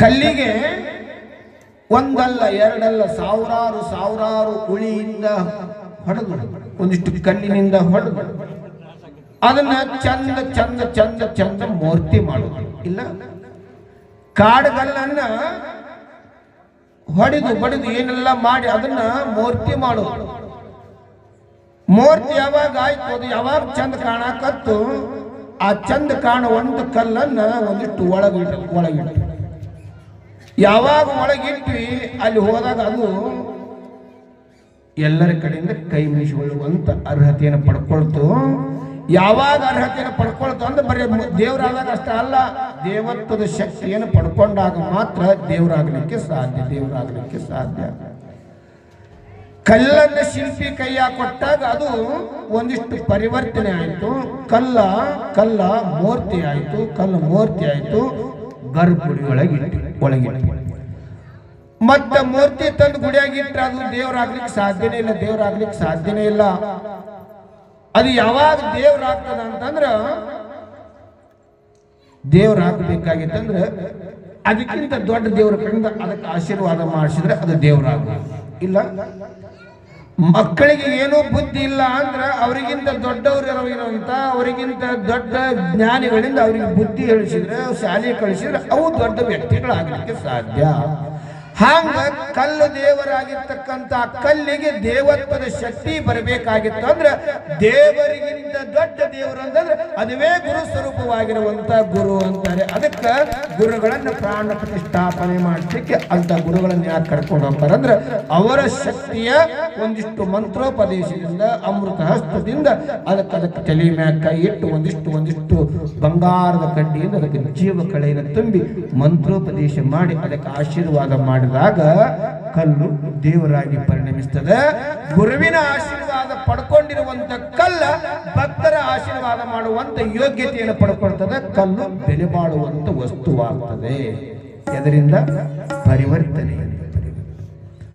ಕಲ್ಲಿಗೆ ಒಂದಲ್ಲ ಎರಡಲ್ಲ ಸಾವಿರಾರು ಸಾವಿರಾರು ಉಳಿಯಿಂದ ಹೊಡೆದು ಒಂದಿಷ್ಟು ಕಲ್ಲಿನಿಂದ ಹೊಡೆದು ಅದನ್ನ ಚಂದ ಚಂದ ಚಂದ ಚಂದ ಮೂರ್ತಿ ಮಾಡೋದು. ಇಲ್ಲ ಕಾಡುಗಲ್ಲನ್ನ ಹೊಡೆದು ಬಡಿದು ಏನೆಲ್ಲ ಮಾಡಿ ಅದನ್ನ ಮೂರ್ತಿ ಮಾಡೋದು. ಮೂರ್ತಿ ಯಾವಾಗ ಆಯ್ತು ಅದು ಯಾವಾಗ ಚಂದ ಕಾಣಕತ್ತು ಆ ಚಂದ ಕಾಣ ಒಂದು ಕಲ್ಲನ್ನ ಒಂದಿಟ್ಟು ಒಳಗಿಟ್ಟು ಯಾವಾಗ ಒಳಗಿಟ್ವಿ ಅಲ್ಲಿ ಹೋದಾಗ ಅದು ಎಲ್ಲರ ಕಡೆಯಿಂದ ಕೈ ಮುಗಿಸಿಕೊಳ್ಳುವಂತ ಅರ್ಹತೆಯನ್ನು ಪಡ್ಕೊಳ್ತು. ಯಾವಾಗ ಅರ್ಹತೆಯನ್ನು ಪಡ್ಕೊಳ್ತು ಅಂದ್ರೆ ಬರೀ ದೇವರಾದಾಗ ಅಷ್ಟೇ ಅಲ್ಲ, ದೇವತ್ವದ ಶಕ್ತಿಯನ್ನು ಪಡ್ಕೊಂಡಾಗ ಮಾತ್ರ ದೇವರಾಗಲಿಕ್ಕೆ ಸಾಧ್ಯ. ಕಲ್ಲನ್ನ ಶಿಲ್ಪಿ ಕೈಯ ಕೊಟ್ಟಾಗ ಅದು ಒಂದಿಷ್ಟು ಪರಿವರ್ತನೆ ಆಯಿತು. ಕಲ್ಲ ಮೂರ್ತಿ ಆಯಿತು. ಕಲ್ಲು ಮೂರ್ತಿ ಆಯಿತು. ಗರ್ಭಗುಡಿ ಒಳಗಿಟ್ಟು ಮತ್ತೆ ಮೂರ್ತಿ ತಂದು ಗುಡಿಯಾಗಿಟ್ರೆ ಅದು ದೇವರಾಗ್ಲಿಕ್ಕೆ ಸಾಧ್ಯನೇ ಇಲ್ಲ. ಅದು ಯಾವಾಗ ದೇವ್ರಾಗ್ತದ ಅಂತಂದ್ರ ದೇವ್ರಾಗಬೇಕಾಗಿತ್ತಂದ್ರೆ ಅದಕ್ಕಿಂತ ದೊಡ್ಡ ದೇವರ ಕಡೆಯಿಂದ ಅದಕ್ಕೆ ಆಶೀರ್ವಾದ ಮಾಡಿಸಿದ್ರೆ ಅದು ದೇವರಾಗ. ಇಲ್ಲ ಮಕ್ಕಳಿಗೆ ಏನೂ ಬುದ್ಧಿ ಇಲ್ಲ ಅಂದ್ರೆ ಅವರಿಗಿಂತ ದೊಡ್ಡವರು ಇರುವಂತ ಅವರಿಗಿಂತ ದೊಡ್ಡ ಜ್ಞಾನಿಗಳಿಂದ ಅವರಿಗೆ ಬುದ್ಧಿ ಹೇಳಿಸಿದ್ರೆ ಶಾಲೆ ಕಳಿಸಿದ್ರೆ ಅವು ದೊಡ್ಡ ವ್ಯಕ್ತಿಗಳಾಗಲಿಕ್ಕೆ ಸಾಧ್ಯ. ಹಾಂಗ ಕಲ್ಲು ದೇವರಾಗಿರ್ತಕ್ಕಂಥ ಕಲ್ಲಿಗೆ ದೇವತ್ವದ ಶಕ್ತಿ ಬರಬೇಕಾಗಿತ್ತು ಅಂದ್ರೆ ದೇವರಿಗಿಂತ ದೊಡ್ಡ ದೇವರು ಅಂತಂದ್ರೆ ಅದುವೇ ಗುರು ಸ್ವರೂಪವಾಗಿರುವಂತ ಗುರು ಅಂತಾರೆ. ಅದಕ್ಕೆ ಗುರುಗಳನ್ನ ಪ್ರಾಣ ಪ್ರತಿಷ್ಠಾಪನೆ ಮಾಡಲಿಕ್ಕೆ ಅಂತ ಗುರುಗಳನ್ನ ಯಾಕೆ ಕರ್ಕೊಂಡು ಹೋಗ್ತಾರಂದ್ರೆ ಅವರ ಶಕ್ತಿಯ ಒಂದಿಷ್ಟು ಮಂತ್ರೋಪದೇಶದಿಂದ ಅಮೃತ ಹಸ್ತದಿಂದ ಅದಕ್ಕೆ ತಲೆ ಮ್ಯಾಗ ಕೈ ಇಟ್ಟು ಒಂದಿಷ್ಟು ಬಂಗಾರದ ಕಡ್ಡಿಯಿಂದ ಅದಕ್ಕೆ ಜೀವ ಕಳೆಯನ್ನು ತುಂಬಿ ಮಂತ್ರೋಪದೇಶ ಮಾಡಿ ಅದಕ್ಕೆ ಆಶೀರ್ವಾದ ಮಾಡಿದಾಗ ಕಲ್ಲು ದೇವರಾಗಿ ಪರಿಣಮಿಸ್ತದೆ. ಗುರುವಿನ ಆಶೀರ್ವಾದ ಪಡ್ಕೊಂಡಿರುವಂತ ಕಲ್ಲ ಭಕ್ತರ ಆಶೀರ್ವಾದ ಮಾಡುವಂತ ಯೋಗ್ಯತೆಯನ್ನು ಪಡ್ಕೊಳ್ತದೆ. ಕಲ್ಲು ಬೆಲೆ ಬಾಳುವಂತ ವಸ್ತುವಾಗ್ತದೆ. ಇದರಿಂದ ಪರಿವರ್ತನೆ